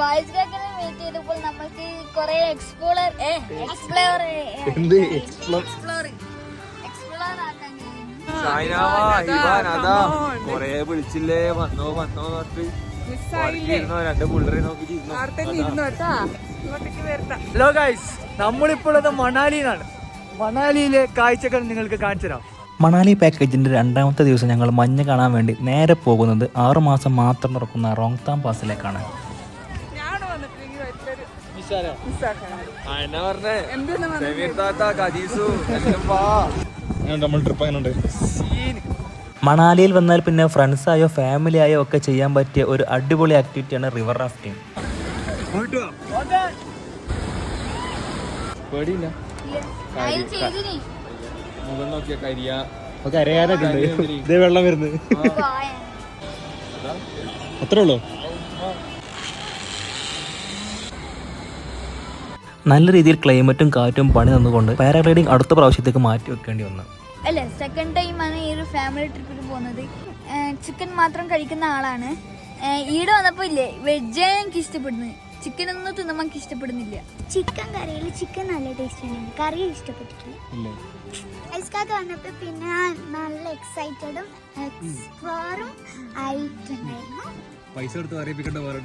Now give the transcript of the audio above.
Boys കാക്കിനെ meet ചെയ്തപ്പോൾ നമ്മൾക്ക് കുറെ എക്സ്പ്ലോർ ആക്കാൻ കൊറേ വിളിച്ചില്ലേ വന്നോ രണ്ട് പിള്ളേരെ നോക്കിട്ട്. Hello guys, നമ്മളിപ്പോഴത് മണാലിയിലാണ്. മണാലിയിലെ കാഴ്ചകൾ നിങ്ങൾക്ക് കാണിച്ചു തരാം. മണാലി പാക്കേജിൻ്റെ രണ്ടാമത്തെ ദിവസം ഞങ്ങൾ മഞ്ഞ് കാണാൻ വേണ്ടി നേരെ പോകുന്നത് 6 മാസം മാത്രം നടക്കുന്ന റോങ്താം പാസിലേക്കാണ്. മണാലിയിൽ വന്നാൽ പിന്നെ ഫ്രണ്ട്സായോ ഫാമിലി ആയോ ഒക്കെ ചെയ്യാൻ പറ്റിയ ഒരു അടിപൊളി ആക്ടിവിറ്റിയാണ് റിവർ റാഫ്റ്റിംഗ്. പേടിയില്ല, മുഖം നോക്കിയ കരിയ ഇതേ വെള്ളം വരുന്നത് അത്രേ ഉള്ളൂ. നല്ല രീതിയിൽ ക്ലൈമറ്റും കാറ്റും പണി തന്നുകൊണ്ട് പാരാഗ്ലൈഡിംഗ് അടുത്ത പ്രാവശ്യത്തേക്ക് മാറ്റി വെക്കേണ്ടി വന്നു. അല്ല, സെക്കൻഡ് ടൈമാണ് ഈ ഒരു ഫാമിലി ട്രിപ്പിൽ പോകുന്നത്. ചിക്കൻ മാത്രം കഴിക്കുന്ന ആളാണ്. ഈടെ വന്നപ്പോ ഇല്ലേ വെജ് എനിക്ക് ഇഷ്ടപ്പെടുന്നത്, ചിക്കൻ ഒന്നും തിന്നുമ്പോൾ എനിക്ക് ഇഷ്ടപ്പെടുന്നില്ല. ചിക്കൻ കറിയിൽ ചിക്കൻ നല്ല ടേസ്റ്റ് ഉണ്ട്, കറി ഇഷ്ടപ്പെട്ടിട്ടില്ല. ഐസ്കാക്ക് വന്നപ്പോ പിന്നെ നല്ല എക്സൈറ്റഡും എക്സ്പ്ലോറും ആയിട്ടുണ്ടായിരുന്നു. പൈസ കൊടുത്ത് അറിയിപ്പിക്കേണ്ട വേറെ